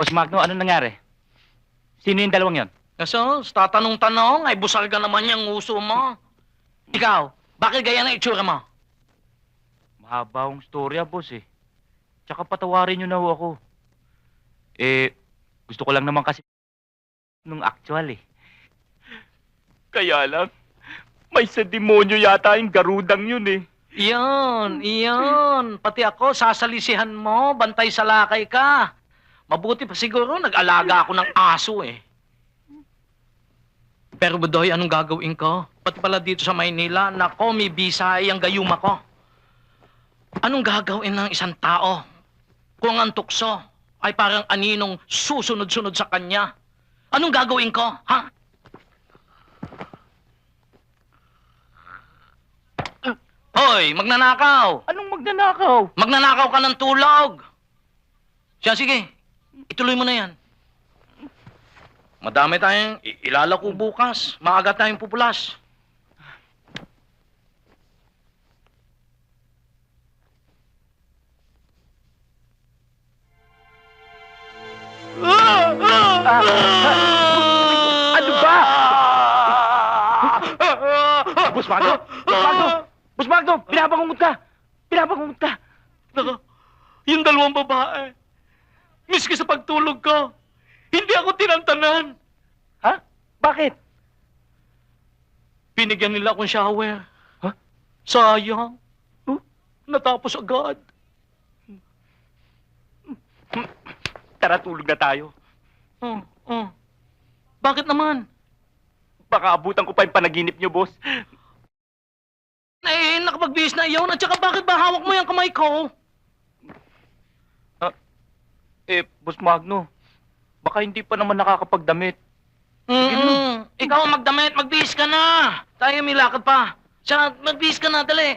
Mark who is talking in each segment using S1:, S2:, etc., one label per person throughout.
S1: Boss Magno, ano nangyari? Sino yung dalawang yon?
S2: Kaso, tatanong-tanong, ay busal ka naman yung uso mo. Ikaw, bakit ganyan ang itsura mo?
S1: Mahaba akong storya, boss eh. Tsaka patawarin niyo na ho ako. Gusto ko lang naman kasi nung actual eh. Kaya lang, may sa demonyo yata yung garudang yun eh.
S2: Iyon. Pati ako, sasalisihan mo, bantay sa lakay ka. Mabuti pa siguro, nag-alaga ako ng aso eh. Pero Budoy, anong gagawin ko? Pati pala dito sa Maynila, nako, may bisay ang gayuma ko. Anong gagawin ng isang tao kung ang tukso ay parang aninong susunod-sunod sa kanya? Anong gagawin ko, ha? Hoy, magnanakaw!
S1: Anong magnanakaw?
S2: Magnanakaw ka ng tulog! Siya, sige. Ituloy mo na yan. Madami tayong ilalako bukas. Maaga tayong pupulas.
S1: Ano ba? Boss Magno! Boss Magno! Boss Magno! Pinapakungot ka! Pinapakungot ka!
S2: Nako, yung dalawang babae. Miski sa pagtulog ko, hindi ako tinantanan.
S1: Ha? Bakit?
S2: Binigyan nila akong shower.
S1: Ha?
S2: Sayang. Natapos agad.
S1: Tara, tulog na tayo.
S2: Bakit naman?
S1: Baka abutan ko pa yung panaginip niyo, boss.
S2: Nakapagbihis na iyon. At saka bakit ba hawak mo yung kamay ko?
S1: Boss Magno, baka hindi pa naman nakakapagdamit.
S2: Ikaw ang magdamit, magbihis ka na. Tayo may lakad pa. Siya, magbihis ka na, dali.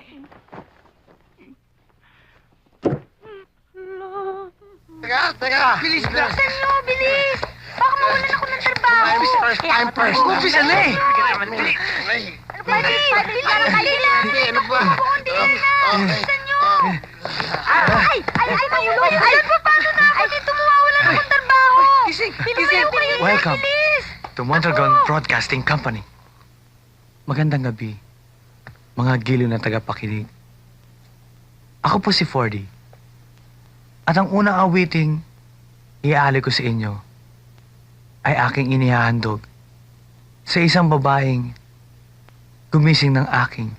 S3: Teka! Bilis na!
S4: Bilisan nyo, bilis! Baka mawalan ako ng trabaho.
S3: I'm first. Umpisa na eh!
S4: Padil lang!
S3: Ano ba?
S4: Bilisan nyo! Ay! Mayroon! Ay! Paano na ako dito mawawalan akong trabaho? Binumayaw kayo!
S5: Welcome
S4: Bilis!
S5: to Mondragon Broadcasting Company. Magandang gabi, mga giliw na tagapakinig. Ako po si Fordy. At ang unang awiting iaali ko sa inyo ay aking inihahandog sa isang babaeng gumising ng aking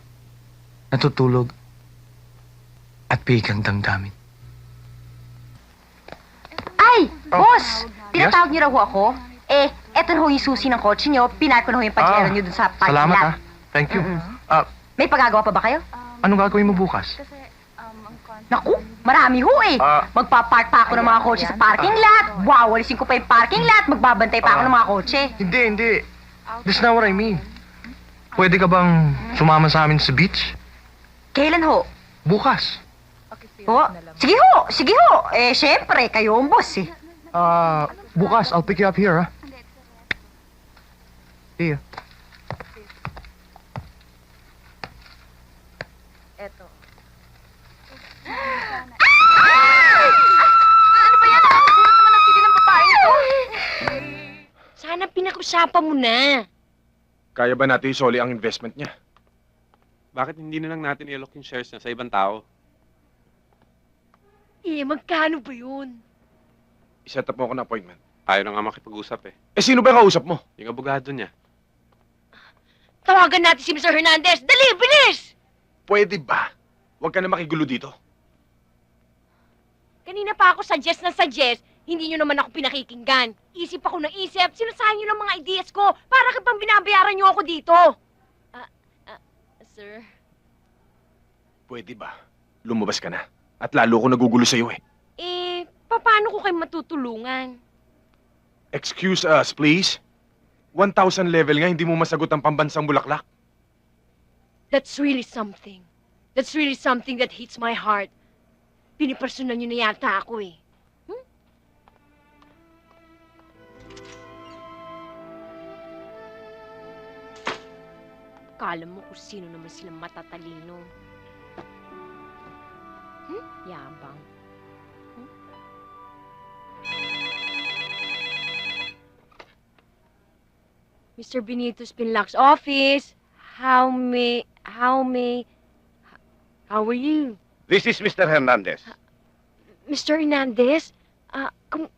S5: natutulog at pigang damdamin.
S4: Ay! Boss!
S5: Yes?
S4: Tinatawag niyo raw ho ako? Eto na ho yung susi ng kotse niyo. Pinark ko na ho yung pajero niyo dun sa parking
S5: Salamat
S4: lot.
S5: ha. Thank you.
S4: May pagagawa pa ba kayo?
S5: Anong gagawin mo bukas?
S4: Naku, marami ho eh. Magpapark pa ako ng mga kotse sa parking lot. Wawalisin ko pa yung parking lot. Magbabantay pa ako ng mga kotse.
S5: Hindi. That's not what I mean. Pwede ka bang sumama sa amin sa beach?
S4: Kailan ho?
S5: Bukas.
S4: Ho? Sige ho. Syempre, kayo ang boss eh.
S5: Bukas. I'll pick you up here, ha? See ya.
S4: Ano ba yan? Nakakagulat naman ang pili ng babae ito.
S6: Sana pinag-usapan mo na.
S7: Kaya ba natin isoli ang investment niya?
S8: Bakit hindi na lang natin i-lock yung shares niya sa ibang tao?
S6: Magkano ba yun?
S7: I-set up mo ako ng appointment.
S8: Ayaw na nga makipag-usap eh.
S7: Sino ba yung kausap mo?
S8: Yung abogado niya.
S6: Tawagan natin si Mr. Hernandez. Dali, bilis!
S7: Pwede ba? Huwag ka na makigulo dito.
S6: Kanina pa ako suggest. Hindi nyo naman ako pinakikinggan. Isip ako ng isip. Sinasahin nyo ng mga ideas ko. Para kapag binabayaran nyo ako dito. Sir?
S7: Pwede ba? Lumabas ka na. At lalo ko nagugulo sa'yo eh.
S6: Paano ko kayo matutulungan?
S7: Excuse us, please. 1,000 level nga, hindi mo masagot ang pambansang bulaklak.
S6: That's really something. That's really something that hits my heart. Pinipersonan nyo na yata ako eh. Kala mo kung sino naman silang matatalino. Yabang. Mr. Benito Spinlac's office. How are you?
S9: This is Mr. Hernandez.
S6: Mr. Hernandez?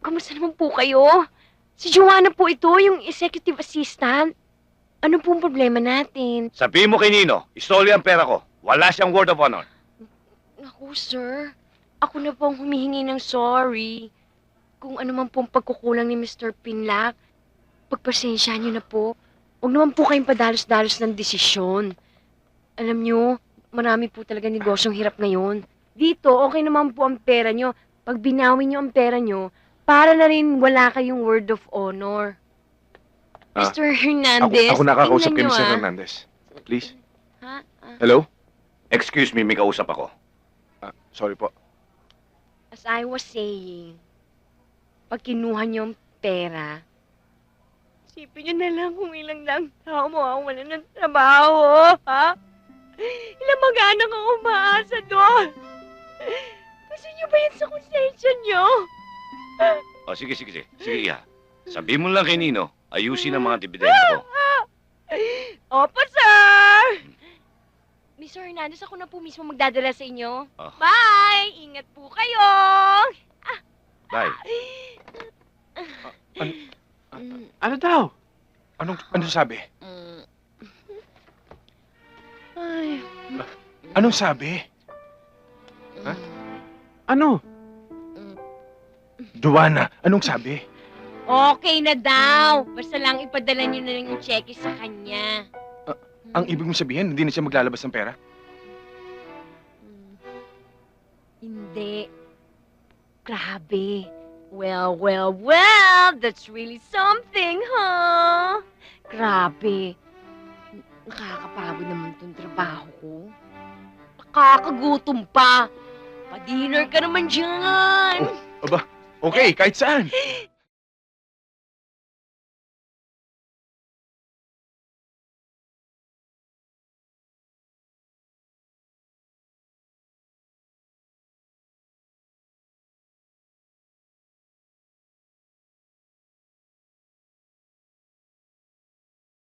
S6: Kamusta naman po kayo? Si Joanna po ito, yung executive assistant. Ano pong problema natin?
S9: Sabihin mo kay Nino, istoli ang pera ko. Wala siyang word of honor.
S6: Naku, sir. Ako na po ang humihingi ng sorry. Kung ano man pong pagkukulang ni Mr. Pinlac, pagpasensya niyo na po. Huwag naman po kayong padalos-dalos ng desisyon. Alam niyo, marami po talaga negosyong hirap ngayon. Dito, okay naman po ang pera niyo. Pag binawi niyo ang pera niyo, para na rin wala kayong word of honor.
S7: Ah,
S6: Mr. Hernandez,
S7: Ako nakakausap kay
S6: tingnan
S7: Mr.
S6: niyo,
S7: Hernandez. Please.
S6: Ha?
S7: Hello?
S9: Excuse me, may kausap ako.
S7: Sorry po.
S6: As I was saying, pag kinuha niyo ang pera, isipin niyo na lang kung ilang lang tao mawawalan ng trabaho, ha? Ilang mag-anak ang umaasa doon. Gusto niyo ba yan sa konsensya niyo?
S9: O, sige, Iha. Sabihin mo lang kay Nino, ayusin ang mga dividendo ko.
S6: Opo, sir! Mr. Hernandez, ako na po mismo magdadala sa inyo.
S9: Oh.
S6: Bye! Ingat po kayo!
S9: Bye.
S8: Ano daw?
S7: Anong sabi?
S6: Ay.
S7: Anong sabi?
S8: Ano?
S7: Joanna, anong sabi?
S6: Okay na daw. Basta lang ipadala niyo na lang yung cheque sa kanya.
S7: Ang ibig mong sabihin, hindi na siya maglalabas ng pera?
S6: Hindi. Grabe. Well, that's really something, huh? Grabe. Nakakapagod naman tong trabaho ko. Nakakagutom pa. Pa-dinner ka naman dyan.
S7: Okay, kahit saan.